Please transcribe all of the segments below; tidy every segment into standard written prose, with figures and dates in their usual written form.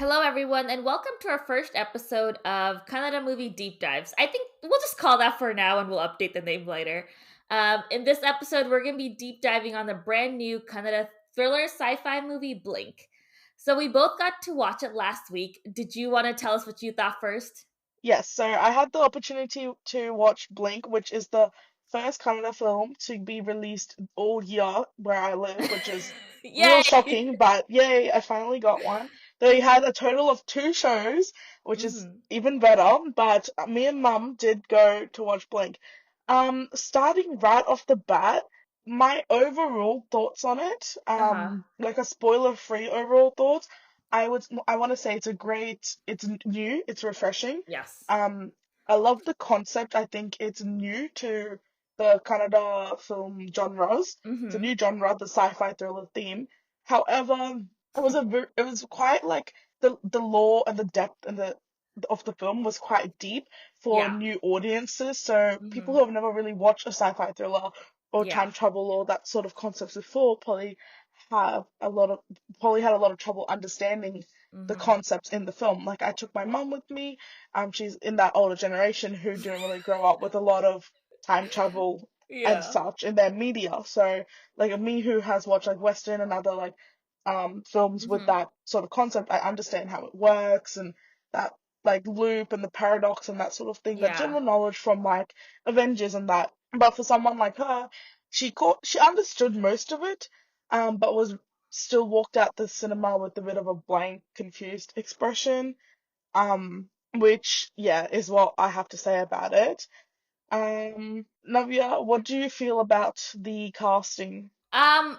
Hello, everyone, and welcome to our first episode of Kannada movie deep dives. I think we'll just call that for now, and we'll update the name later. In this episode, we're going to be deep diving on the brand new Kannada thriller sci-fi movie Blink. So we both got to watch it last week. Did you want to tell us what you thought first? Yes, so I had the opportunity to watch Blink, which is the first Kannada film to be released all year where I live, which is real Yay! shocking, but yay, I finally got one. They hmm had a total of two shows, which is hmm even better, but me and Mum did go to watch Blink. Starting right off the bat, my overall thoughts on it, Uh-huh. like a spoiler-free overall thoughts, I want to say it's new, it's refreshing. Yes. um, I love the concept. I think it's new to the Kannada film genres. It's a hmm new genre, the sci-fi thriller theme. However, it was quite like the lore and the depth and the of the film was quite deep for Yeah. new audiences. So people hmm who have never really watched a sci-fi thriller or Yeah. time travel or that sort of concepts before have a lot of probably had a lot of trouble understanding the hmm concepts in the film. Like I took my mum with me. She's in that older generation who didn't really grow up with a lot of time travel and Yeah. such in their media. So like me who has watched like Western and other like films with hmm that sort of concept, I understand how it works and that like loop and the paradox and that sort of thing, that Yeah. general knowledge from like Avengers and that. But for someone like her, she understood most of it, but was still walked out the cinema with a bit of a blank, confused expression. Which, yeah, is what I have to say about it. Navya, what do you feel about the casting? Um,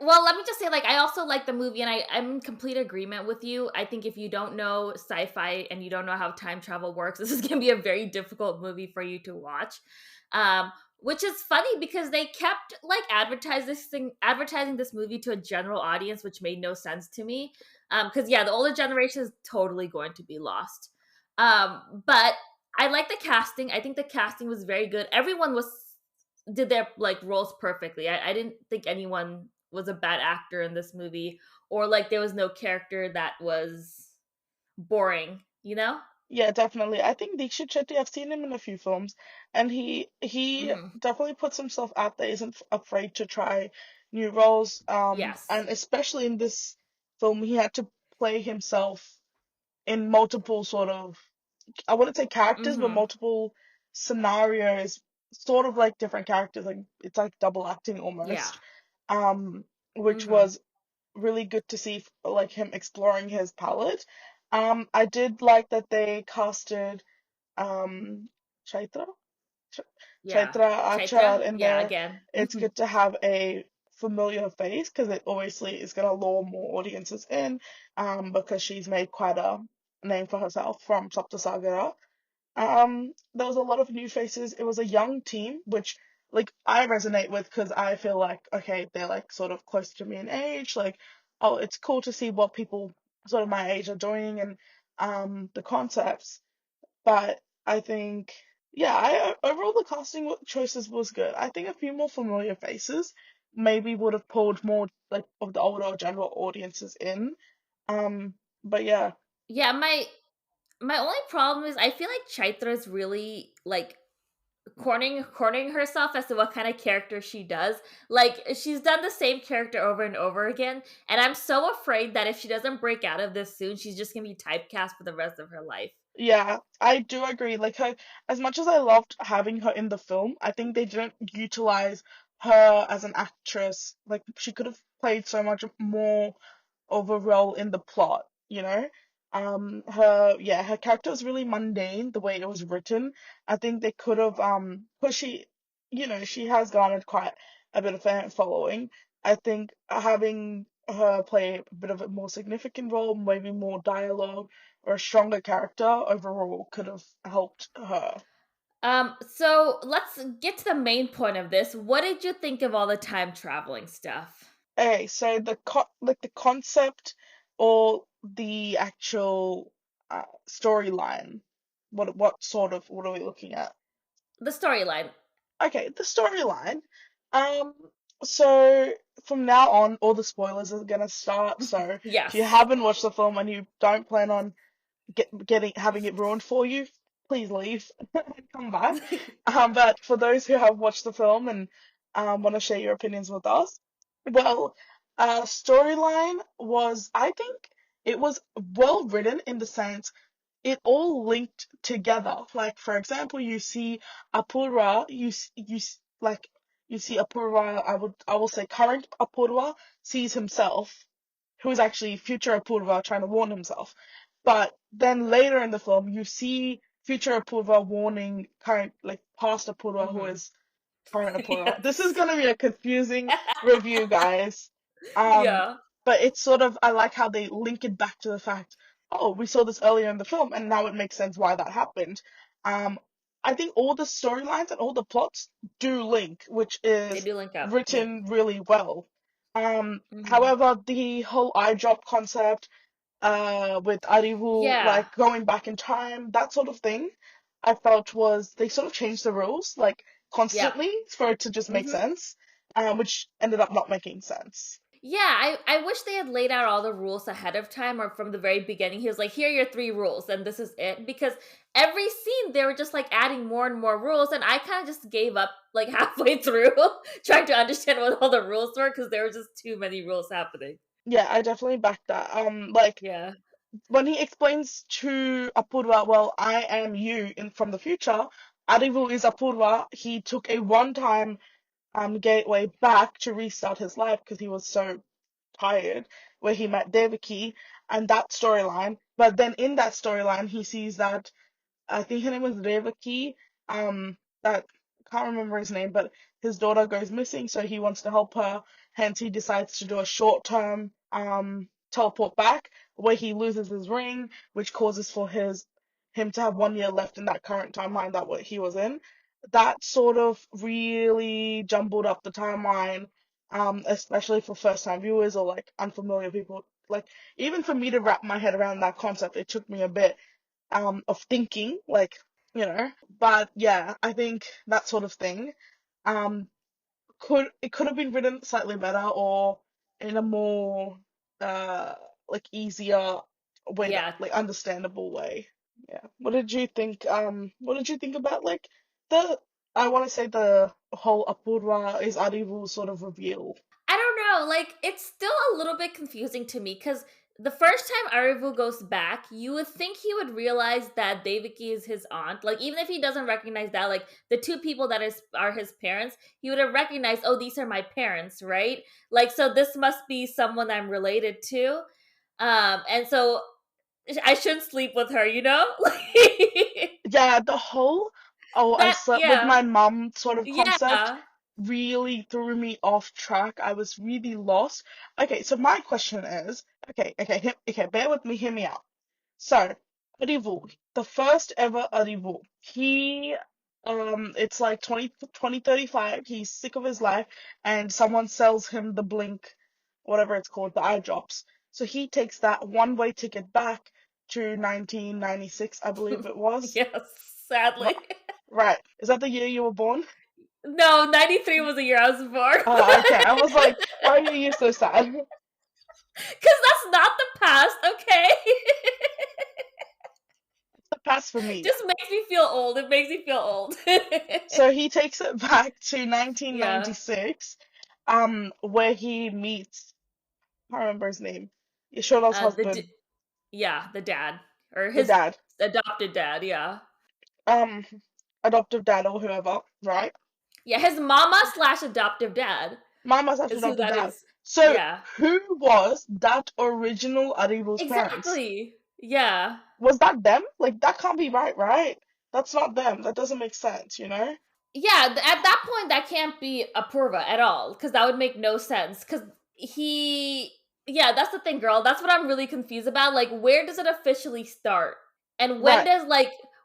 well, let me just say, like, I also like the movie, and I'm in complete agreement with you. I think if you don't know sci-fi and you don't know how time travel works, this is going to be a very difficult movie for you to watch. Which is funny because they kept like advertising this movie to a general audience, which made no sense to me. Because yeah, the older generation is totally going to be lost. But I like the casting. I think the casting was very good. Everyone was did their like roles perfectly. I didn't think anyone was a bad actor in this movie, or like there was no character that was boring, you know? Yeah, definitely. I think Deekshit Shetty, I've seen him in a few films, and he hmm definitely puts himself out there, isn't afraid to try new roles. Yes. And especially in this film, he had to play himself in multiple sort of, I wouldn't say characters, but hmm multiple scenarios, sort of like different characters, like it's like double acting Yeah. almost. Um, which hmm was really good to see, like him exploring his palette. I did like that they casted um Chaitra Ch- Yeah. Chaitra Chaitra? Achar in Yeah, there. again. It's good to have a familiar face because it obviously is going to lure more audiences in, because she's made quite a name for herself from Saptasagara. There was a lot of new faces. It was a young team, which like I resonate with because I feel like okay, they're like sort of close to me in age. Like, oh, it's cool to see what people sort of my age are doing and the concepts. But I think yeah, I overall the casting choices was good. I think a few more familiar faces maybe would have pulled more like of the older general audiences in. But yeah. Yeah, my only problem is I feel like Chaitra is really like cornering herself as to what kind of character she does. Like she's done the same character over and over again, and I'm so afraid that if she doesn't break out of this soon, she's just gonna be typecast for the rest of her life. Yeah, I do agree. Like her, as much as I loved having her in the film, I think they didn't utilize her as an actress. Like she could have played so much more of a role in the plot, you know? Her character was really mundane the way it was written. I think they could have, 'cause she has garnered quite a bit of fan following. I think having her play a bit of a more significant role, maybe more dialogue or a stronger character overall could have helped her. So let's get to the main point of this. What did you think of all the time traveling stuff? Okay, so the concept or the actual storyline, what are we looking at? The storyline. Okay, the storyline. Um, so from now on, all the spoilers are gonna start. So if you Yes. haven't watched the film and you don't plan on getting having it ruined for you, please leave and come back. But for those who have watched the film and want to share your opinions with us, well, storyline was, I think, it was well written in the sense it all linked together. Like for example, you see Apurva, like you see Apurva. I will say current Apurva sees himself, who is actually future Apurva trying to warn himself. But then later in the film, you see future Apurva warning current, like past Apurva, who Hmm. is current Apurva. This is Yes. gonna be a confusing review, guys. Um, Yeah. but it's sort of, I like how they link it back to the fact, oh, we saw this earlier in the film, and now it makes sense why that happened. Um, I think all the storylines and all the plots do link, which They is do link up. Yep. written really well. Hmm. However, the whole eye drop concept, with Arivu Yeah. like going back in time, that sort of thing, I felt was they sort of changed the rules like Yep. constantly for it to just make Hmm. sense, which ended up not making sense. Yeah, I wish they had laid out all the rules ahead of time or from the very beginning. He was like, here are your three rules, and this is it. Because every scene they were just like adding more and more rules, and I kind of just gave up like halfway through trying to understand what all the rules were because there were just too many rules happening. Yeah, I definitely back that. Like Yeah. when he explains to Apurva, well, I am you in from the future. Arivu is Apurva. He took a one-time gateway back to restart his life because he was so tired, where he met Devaki and that storyline. But then in that storyline, he sees that I think her name was Devaki. That can't remember his name, but his daughter goes missing, so he wants to help her. Hence, he decides to do a short-term teleport back, where he loses his ring, which causes for him to have 1 year left in that current timeline that what he was in. That sort of really jumbled up the timeline, especially for first-time viewers or like unfamiliar people. Like even for me to wrap my head around that concept, it took me a bit of thinking, like, but yeah, I think that sort of thing um could have been written slightly better or in a more uh like easier way to Yeah. like understandable way. Yeah. What did you think about like the I want to say the whole Apurva is Arivu sort of reveal? I don't know. Like, it's still a little bit confusing to me because the first time Arivu goes back, you would think he would realize that Devaki is his aunt. Like, even if he doesn't recognize that, like the two people that are his parents, he would have recognized, oh, these are my parents, right? Like, so this must be someone I'm related to. And so I shouldn't sleep with her, you know? Yeah, the whole oh, I That, slept with yeah, my mum sort of concept yeah, really threw me off track. I was really lost. Okay, so my question is, okay, bear with me, hear me out. So, Arivu, the first ever Arivu, it's like 2035, he's sick of his life, and someone sells him the blink, whatever it's called, the eye drops. So he takes that one-way ticket back to 1996, I believe it was. yes, sadly. Ri- Right. Is that the year you were born? No, 93 was the year I was born. Oh, okay. I was like, why are you so sad? Because that's not the past, okay? The past for me. Just makes me feel old. It makes me feel old. So he takes it back to Yeah. 1996, where he meets, I can't remember his name, Yashoda's husband, Yeah, the dad or the his dad, adopted dad. Yeah, um, adoptive dad or whoever, right? yeah, his mama slash adoptive dad Mama's actually is who adoptive that dad. is. So Yeah, who was that original Aribo's parents? exactly. Yeah, Was that them? Like that can't be right, right? That's not them. That doesn't make sense? yeah. At that point, that can't be Apurva at all because that would make no sense. Because he, yeah, that's the thing, girl. That's what I'm really confused about. Like, where does it officially start, and Right.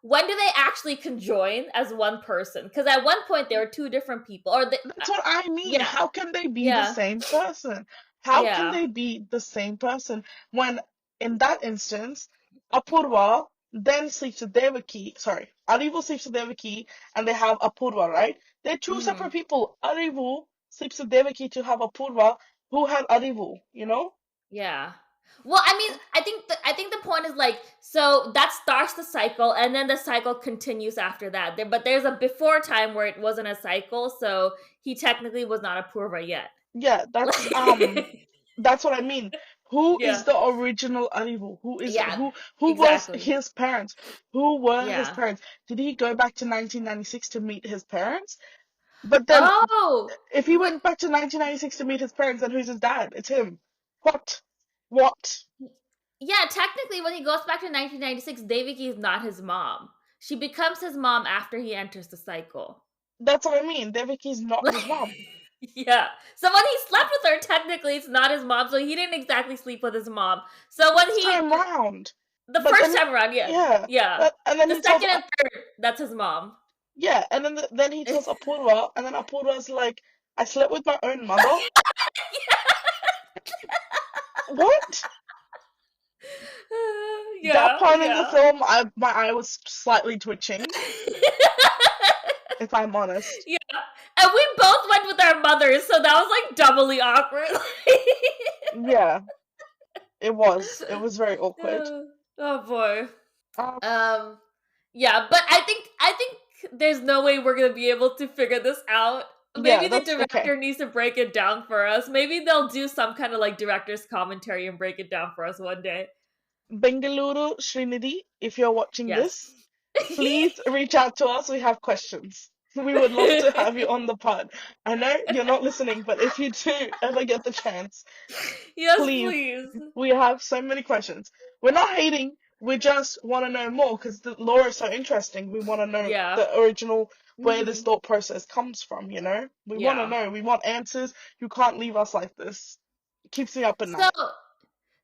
when do they actually conjoin as one person? Because at one point there were two different people, or That's what I mean. yeah, How can they be the yeah, same person? How can yeah. they be the same person when, in that instance, Apurva then sleeps with Devaki? Sorry, Arivu sleeps with Devaki, and they have Apurva, right? They're two Hmm. separate people. Arivu sleeps with Devaki to have Apurva. who had Arivu, you know? Yeah. Well, I mean, I think the point is like, so that starts the cycle, and then the cycle continues after that. But there's a before time where it wasn't a cycle, so he technically was not a Purva yet. Yeah, that's what I mean. Who is Yeah. the original Arivu? Yeah. Who was Exactly. his parents? Who were his Yeah. parents? Did he go back to 1996 to meet his parents? But then Oh. if he went back to 1996 to meet his parents, then who's his dad? It's him. What? What? Yeah, technically, when he goes back to 1996, Devaki is not his mom. She becomes his mom after he enters the cycle. That's what I mean. Devaki's not his mom. Yeah. So when he slept with her, technically it's not his mom. So he didn't exactly sleep with his mom. So when This time round. the But first then, time around, yeah, yeah. yeah. And then The he tells, second and third, that's his mom. yeah, and then he tells Apurva, and then Apurva's like, I slept with my own mother. What? That Yeah, part in the yeah. film, my eye was slightly twitching, if I'm honest. Yeah. And we both went with our mothers, so that was like doubly awkward. Yeah, it was. It was very awkward. Oh boy. Um, Um yeah, but I think there's no way we're gonna be able to figure this out. yeah, Maybe the that's okay. director needs to break it down for us. Maybe they'll do some kind of like director's commentary and break it down for us one day. Bengaluru Srinidhi, if you're watching Yes. this, please reach out to us. We have questions. We would love to have you on the pod. I know you're not listening, but if you do ever get the chance, Yes, please, please. we have so many questions. We're not hating, we just want to know more because the lore is so interesting. We want to know Yeah. the original, where this Hmm. thought process comes from, you know? We want to Yeah. know. We want answers. You can't leave us like this. It keeps me up at So night.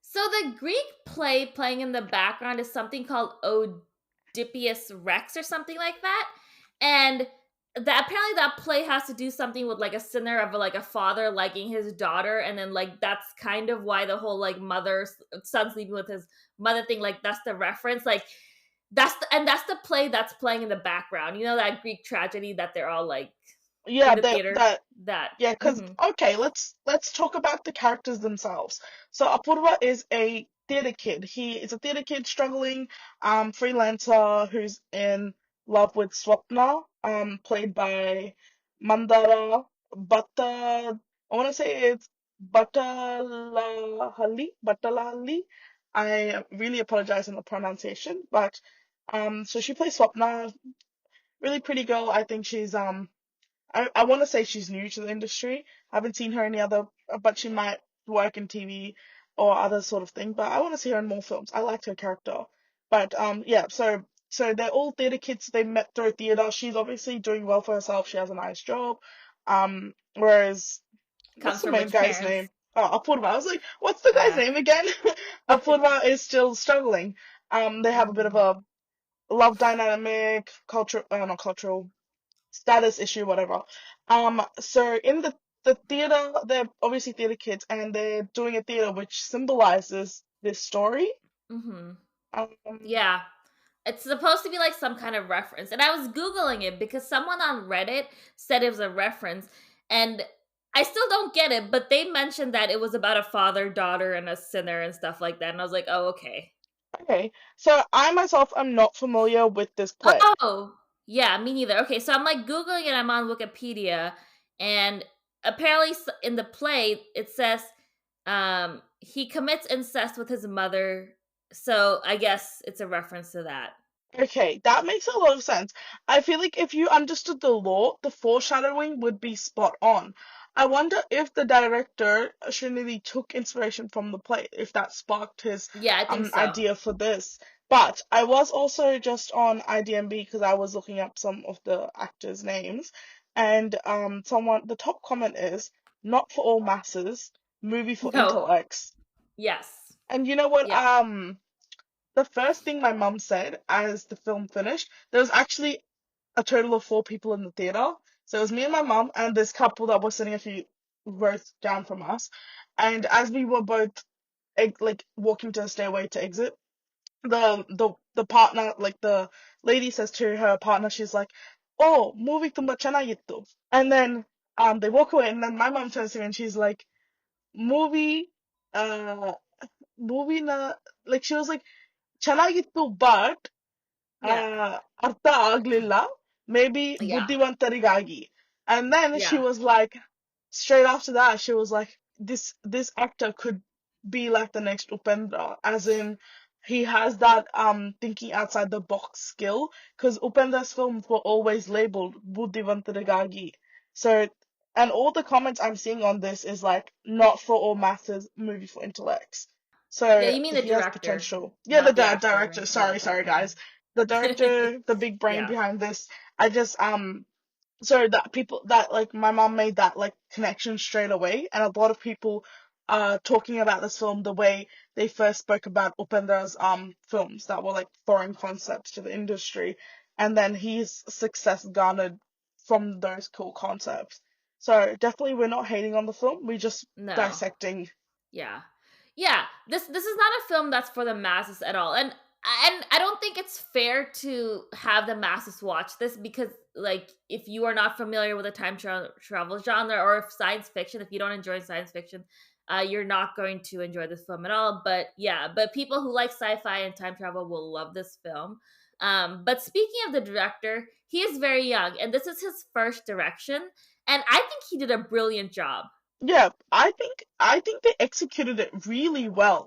So the Greek play playing in the background is something called Oedipus Rex or something like that. And that apparently that play has to do something with like a sinner of like a father liking his daughter, and then like that's kind of why the whole like mother son sleeping with his mother thing, like that's the reference. Like that's the play that's playing in the background. You know that Greek tragedy that they're all like in Yeah, the theater? that That. Yeah, because Mhm. okay, let's talk about the characters themselves. So Apurva is a theater kid. He is a theater kid struggling, freelancer who's in love with Swapna, played by Mandara Bhatta. I want to say it's Battalahalli. I really apologize on the pronunciation, but so she plays Swapna, really pretty girl. I think she's I want to say she's new to the industry. I haven't seen her any other, but she might work in TV or other sort of thing. But I want to see her in more films. I liked her character. But yeah, so they're all theater kids. They met through theater. She's obviously doing well for herself. She has a nice job. Whereas what's Comes the from main rich guy's parents. name? Oh, Apurva. I was like, what's the guy's Ah. name again? Apurva is still struggling. They have a bit of Mhm. a love dynamic, cultural, not cultural, status issue, whatever. So in the theater, they're obviously theater kids, and they're doing a theater which symbolizes this story. Mhm. Um, Yeah. It's supposed to be like some kind of reference. And I was Googling it because someone on Reddit said it was a reference. And I still don't get it, but they mentioned that it was about a father, daughter, and a sinner and stuff like that. And I was like, oh, okay. okay, so I myself am not familiar with this play. Oh, yeah, me neither. Okay, so I'm like Googling it. I'm on Wikipedia. And apparently in the play, it says he commits incest with his mother. So I guess it's a reference to that. Okay, that makes a lot of sense. I feel like if you understood the lore, the foreshadowing would be spot on. I wonder if the director Srinidhi took inspiration from the play, if that sparked his Yeah, I think so. idea for this. But I was also just on IDMB because I was looking up some of the actors' names, and the top comment is not for all masses, movie for No. intellects. Yes. And you know what? Yeah. The first thing my mum said as the film finished, there was actually a total of four people in the theater. So it was me and my mum and this couple that was sitting a few rows down from us. And as we were both like walking to the stairway to exit, the partner, like the lady says to her partner, she's like, "Oh, movie tumba ಚೆನ್ನಾಗಿತ್ತು." And then they walk away, and then my mum turns to me and she's like, movie, uh, movie na, like she was like, ಚೆನ್ನಾಗಿತ್ತು, but Yeah. ಅರ್ಥ ಆಗ್ಲಿಲ್ಲ, maybe Yeah. ಬುದ್ಧಿವಂತರಿಗಾಗಿ. And then she Yeah. was like, straight after that, she was like, this actor could be like the next Upendra, as in he has that thinking outside the box skill, because Upendra's films were always labeled Buddhivantarigagi. So, and all the comments I'm seeing on this is like, not for all masses, movie for intellects. Yeah, So you mean the he has director, potential. Yeah, the not the actor, director. right? Yeah, Sorry, okay. sorry guys. The director, the big brain Yeah. behind this. I just so that people that like my mom made that like connection straight away, and a lot of people talking about this film the way they first spoke about Upendra's films that were like foreign concepts to the industry, and then his success garnered from those cool concepts. So definitely we're not hating on the film, we just No. dissecting. Yeah. Yeah, this is not a film that's for the masses at all. And I don't think it's fair to have the masses watch this because like if you are not familiar with the travel genre or if science fiction, if you don't enjoy science fiction, you're not going to enjoy this film at all. But yeah, but people who like sci-fi and time travel will love this film. But speaking of the director, he is very young and this is his first direction and I think he did a brilliant job. Yeah, I think they executed it really well.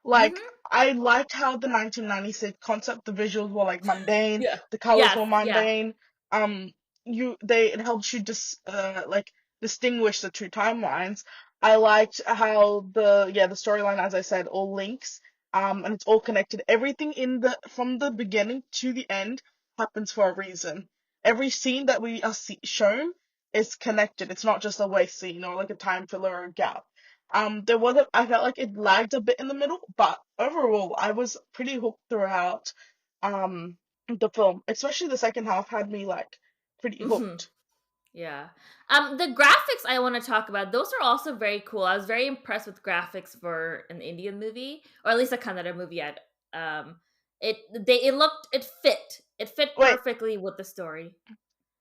Like Mhm. I liked how the 1996 concept, the visuals were like mundane, Yeah. the colors Yes. were Yeah. mundane. It helps you like distinguish the two timelines. I liked how the storyline, as I said, all links, and it's all connected. Everything in the from the beginning to the end happens for a reason. Every scene that we are shown is connected. It's not just a waste scene or like a time filler or a gap. I felt like it lagged a bit in the middle, but overall, I was pretty hooked throughout. The film, especially the second half, had me like pretty Mhm. hooked. Yeah. The graphics I want to talk about, those are also very cool. I was very impressed with graphics for an Indian movie, or at least a Kannada movie. It it fit Wait, perfectly with the story.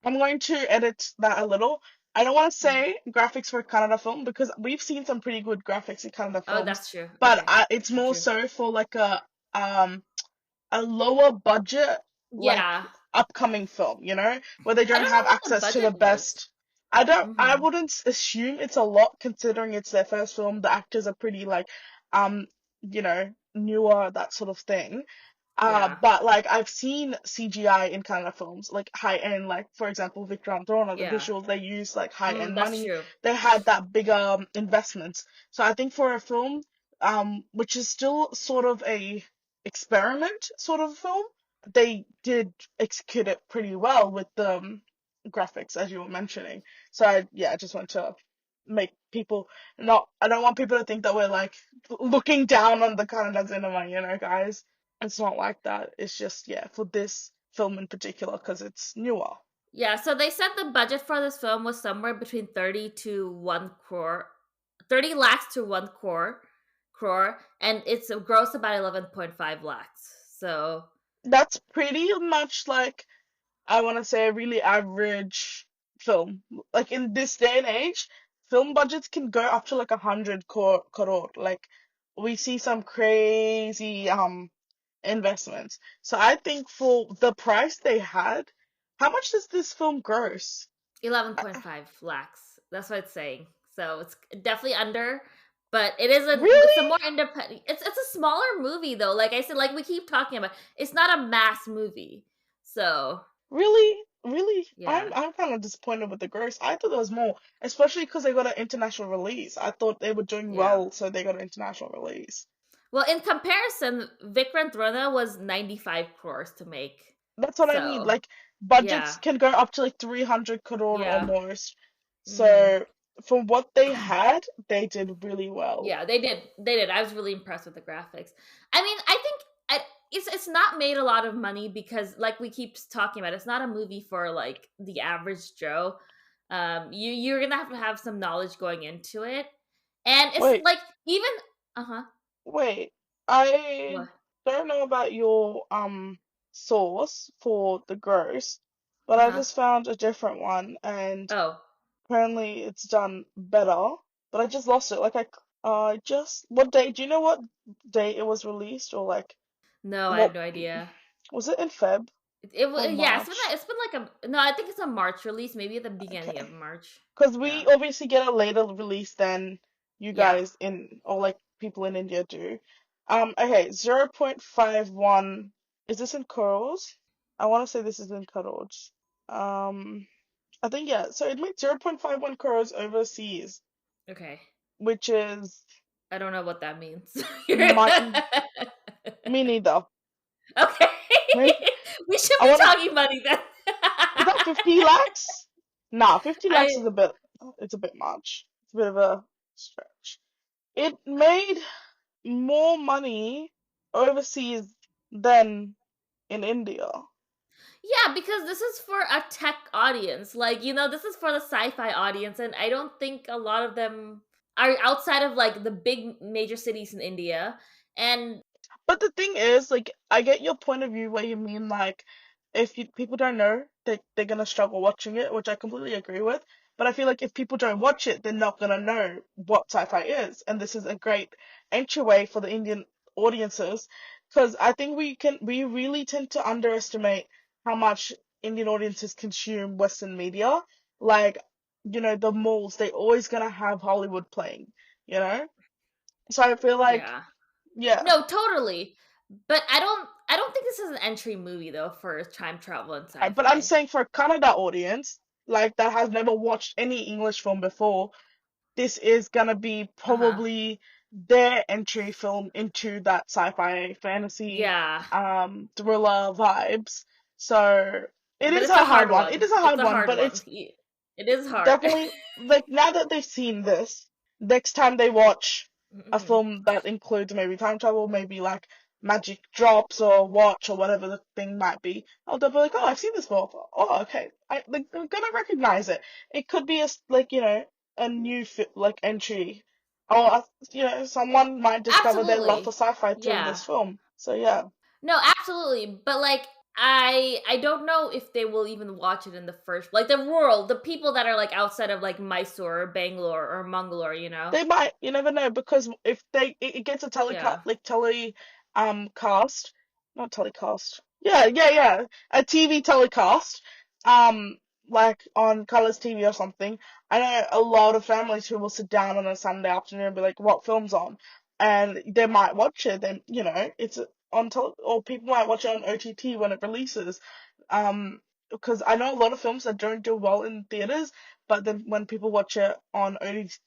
I'm going to edit that a little. I don't want to Mm. say graphics for Kannada film because we've seen some pretty good graphics in Kannada Oh, films, that's true. but Okay. it's more True. so for like um a lower budget, like Yeah. upcoming film, where they I don't don't have know what the access to the budget was. best. I Mhm. wouldn't assume it's a lot considering it's their first film. The actors are pretty like, um, newer, that sort of thing. Yeah. But like I've seen CGI in Kannada films, like high end, like for example Vikrant Rona, the Yeah. visuals they use like high end That's money. true. They had that bigger investments. So I think for a film, which is still sort of a experiment sort of film, they did execute it pretty well with the graphics as you were mentioning. So I just want to make people not. I don't want people to think that we're like looking down on the Kannada cinema, guys. It's not like that. It's just, yeah, for this film in particular, because it's newer. Yeah, so they said the budget for this film was somewhere between 30 to 1 crore, 30 lakhs to 1 crore, and it's a gross about 11.5 lakhs. So, That's pretty much like, I want to say, a really average film. Like in this day and age, film budgets can go up to like 100 crore. Like we see some crazy investments. So I think for the price they had, how much does this film gross? 11.5 lakhs. That's what it's saying. So, it's definitely under, but it's a Really? more independent it's a smaller movie though. Like I said, like we keep talking about. It's not a mass movie. So, Really? Really? I'm yeah. I'm kind of disappointed with the gross. I thought there was more, especially because they got an international release. I thought they were doing Yeah. well, so they got an international release. Well, in comparison, Vikrant Rona was 95 crores to make. That's what I mean. So, Like budgets yeah. can go up to like 300 crore Yeah. almost. Mhm. So from what they had, they did really well. Yeah, they did. They did. I was really impressed with the graphics. I mean, I think it's not made a lot of money because, like we keep talking about, it's not a movie for like the average Joe. You're gonna have to have some knowledge going into it, and it's Wait, like even wait. I what don't know about your source for the gross, but I uh just found a different one and oh apparently it's done better, but I just lost it. Like Just what day? Do you know what day it was released, or like No, I have what no idea. was it in Feb or Yeah, March? it's been like a no, I think it's a March release, maybe at the beginning of Okay, March. because we Yeah. obviously get a later release than you Yeah. guys in or like people in India do. Okay, 0.51. Is this in crores? I want to say this is in crores. Um, I think yeah. So it made 0.51 crores overseas, Okay. which is I don't know what that means. my me neither. Okay. Maybe We should I be want to. talking money then. Is that 50 lakhs? Nah, 50 lakhs I is a bit. It's a bit much. It's a bit of a stretch. It made more money overseas than in India. Yeah, because this is for a tech audience. Like, this is for the sci-fi audience, and I don't think a lot of them are outside of like the big major cities in India. And But the thing is, like, I get your point of view where you mean, like, if people don't know, they're gonna struggle watching it, which I completely agree with. But I feel like if people don't watch it, they're not gonna know what sci-fi is. And this is a great entryway for the Indian audiences, because I think we really tend to underestimate how much Indian audiences consume Western media. Like, the malls, they always gonna have Hollywood playing, you know? So I feel like, yeah. yeah. No, totally. But I don't think this is an entry movie though for time travel and Right, but I'm sci-fi. saying for a Kannada audience, like that has never watched any English film before, this is gonna be Uh-huh. probably their entry film into that sci-fi fantasy Yeah. thriller vibes. So it But is it's a a hard hard one. It one. is a It's hard a one, hard but one. it's It is hard. definitely like now that they've seen this, next time they watch a Mhm. film that includes maybe time travel, maybe like magic drops or watch or whatever the thing might be, they'll be like, oh, I've seen this before. Oh, okay. Like, they're gonna recognize it. It could be like a new like entry, or someone might discover their love for Absolutely. sci-fi through Yeah. this film. So yeah, No, absolutely. But like I don't know if they will even watch it in the first, like the people that are like outside of like Mysore or Bangalore or Mangalore. they might. You never know because if it gets a telecast Yeah. like cast, not telecast. Yeah, a TV telecast, um, like on Colors TV or something. I know a lot of families who will sit down on a Sunday afternoon and be like, "What film's on?" And they might watch it. Then it's on or people might watch it on OTT when it releases. Because I know a lot of films that don't do well in theaters, but then when people watch it on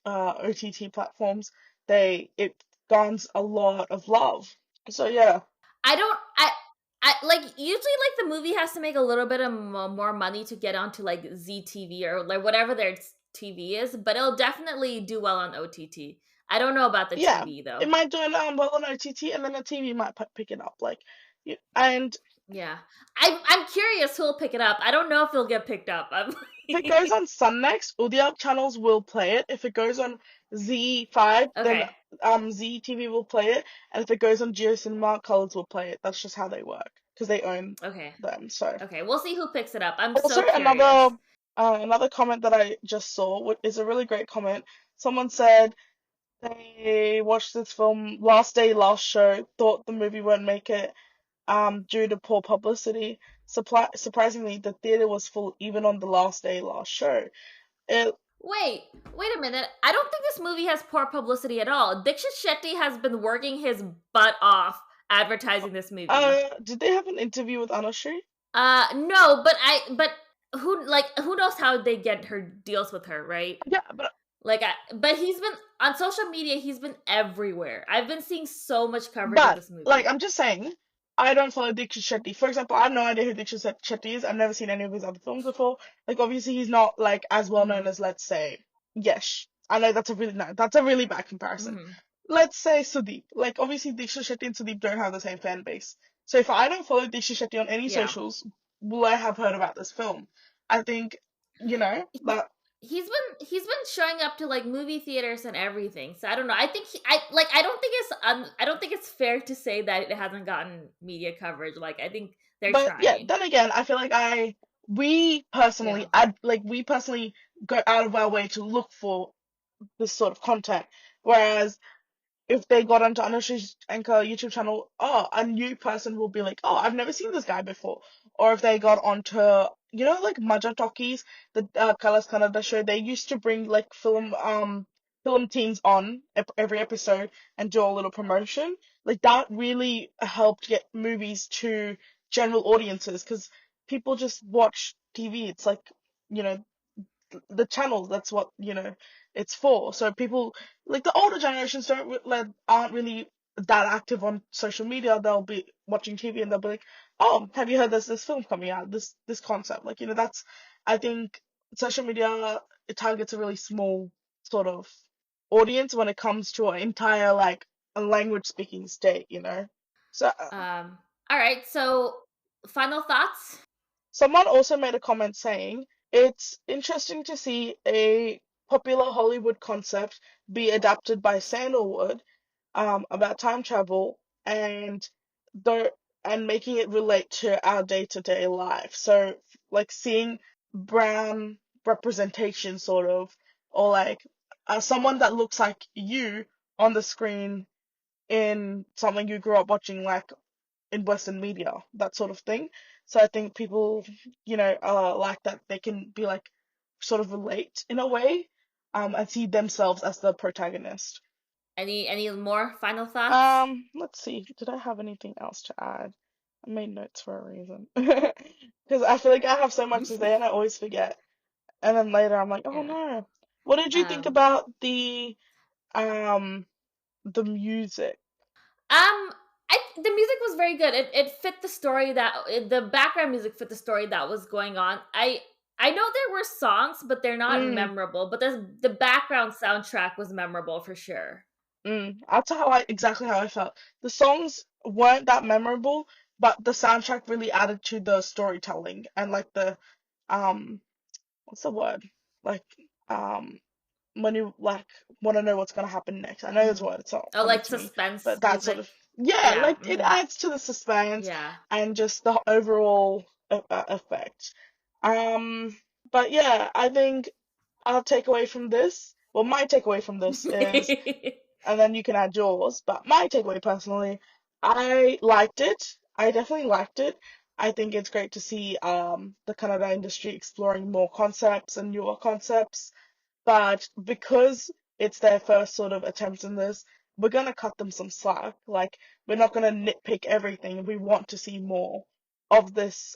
OTT platforms, it garners a lot of love. So yeah, I don't I like usually like the movie has to make a little bit of more money to get onto like ZTV or like whatever their TV is, but it'll definitely do well on OTT. I don't know about the yeah, TV it though. might do well on OTT, and then the TV might pick it up. Like, and Yeah. I'm curious who'll pick it up. I don't know if it'll get picked up. I'm if it goes on Sun Next, Udiyar channels will play it. If it goes on Z5, then Okay. ZTV will play it, and if it goes on Geo Cinema, Colors will play it. That's just how they work because they own Okay. them. So. Okay. We'll see who picks it up. I'm Also, so curious. another comment that I just saw, which is a really great comment. Someone said they watched this film last day, last show, thought the movie won't make it due to poor publicity. Surprisingly, the theater was full even on the last day, last show. It, Wait a minute. I don't think this movie has poor publicity at all. Dikshit Shetty has been working his butt off advertising this movie. did they have an interview with Anushree? No, but who knows how they get her deals with her, right? Yeah, but But he's been on social media, he's been everywhere. I've been seeing so much coverage of But this like movie. I'm just saying, I don't follow Dikshit Shetty. For example, I have no idea who Dikshit Shetty is. I've never seen any of his other films before. Like obviously he's not like as well known Mhm. as let's say Yesh. I know that's a really no, that's a really bad comparison. Mhm. Let's say Sudeep. Like obviously Dikshit Shetty and Sudeep don't have the same fan base. So if I don't follow Dikshit Shetty on any Yeah. socials, will I have heard about this film? I think that He's been showing up to like movie theaters and everything. So I don't know. I think I don't think I don't think it's fair to say that it hasn't gotten media coverage. Like I think they're But yeah, trying. then again, I feel like we Yeah. personally, we personally go out of our way to look for this sort of content. Whereas if they got onto Anusha's Anchor YouTube channel, oh, a new person will be like, oh, I've never seen this guy before. Or if they got onto, like Maja Talkies, the Kannada show, they used to bring like film teams on every episode and do a little promotion. Like that really helped get movies to general audiences because people just watch TV. It's like, you know, the channels. That's what it's for. So people like the older generations aren't really that active on social media. They'll be watching TV and they'll be like, "Oh, have you heard this film coming out? This concept." Like that's I think social media it targets a really small sort of audience when it comes to an entire like a language speaking state. So All right. So, final thoughts. someone also made a comment saying it's interesting to see a popular Hollywood concept be adapted by Sandalwood about time travel the and making it relate to our day-to-day life. So like seeing brown representation sort of or like someone that looks like you on the screen in something you grew up watching like in Western media, that sort of thing. So I think people, like that they can be like sort of relate in a way, and see themselves as the protagonist. Any more final thoughts? Let's see. Did I have anything else to add? I made notes for a reason. Because I feel like I have so much to say and I always forget. And then later I'm like, oh Yeah. no. What did you think Um. about um the music? The music was very good. It fit the story the background music fit the story that was going on. I know there were songs, but they're not Mm. memorable. But the background soundtrack was memorable for sure. I'll tell exactly how I felt. The songs weren't that memorable, but the soundtrack really added to the storytelling and like the um what's the word? Like um when you like want to know what's gonna happen next. I know there's a Hmm. word, it's not Oh, coming like to me, suspense but that sort music. of yeah, Yeah. like it adds to the suspense Yeah. and just the overall effect. Um, but yeah, I think our takeaway from this, well, my takeaway from this is and then you can add yours. But my takeaway personally, I liked it. I definitely liked it. I think it's great to see the Kannada industry exploring more concepts and newer concepts. But because it's their first sort of attempt in this, we're gonna cut them some slack. Like we're not gonna nitpick everything. We want to see more of this.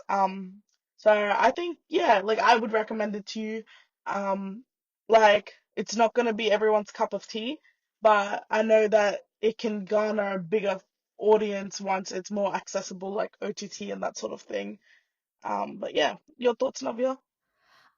So I think yeah, like I would recommend it to you. Like it's not gonna be everyone's cup of tea, but I know that it can garner a bigger audience once it's more accessible, like OTT and that sort of thing. But yeah, your thoughts, Navia?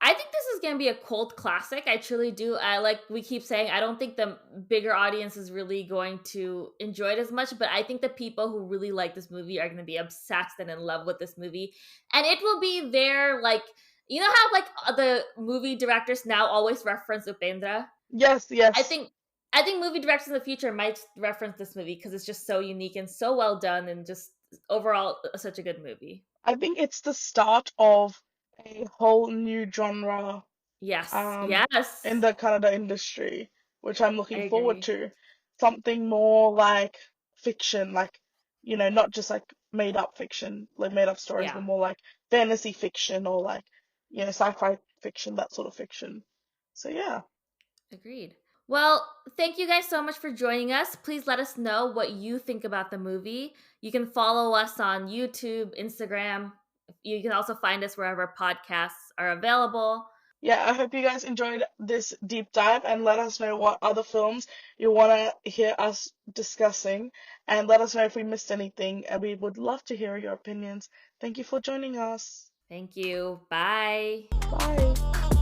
I think this is going to be a cult classic. I truly do. I like we keep saying I don't think the bigger audience is really going to enjoy it as much, but I think the people who really like this movie are going to be obsessed and in love with this movie. And it will be their like you know how like the movie directors now always reference Upendra? Yes, I yes. think I think movie directors in the future might reference this movie because it's just so unique and so well done and just overall such a good movie. I think it's the start of a whole new genre Yes. um in Yes. the Canada industry, which I'm I looking forward agree. to. Something more like fiction, like not just like made up fiction, like made up stories, but Yeah. more like fantasy fiction or like sci-fi fiction, that sort of fiction. So yeah. Agreed. Well, thank you guys so much for joining us. Please let us know what you think about the movie. You can follow us on YouTube, Instagram. You can also find us wherever podcasts are available. Yeah, I hope you guys enjoyed this deep dive and let us know what other films you want to hear us discussing and let us know if we missed anything and we would love to hear your opinions. Thank you for joining us. Thank you. Bye. Bye.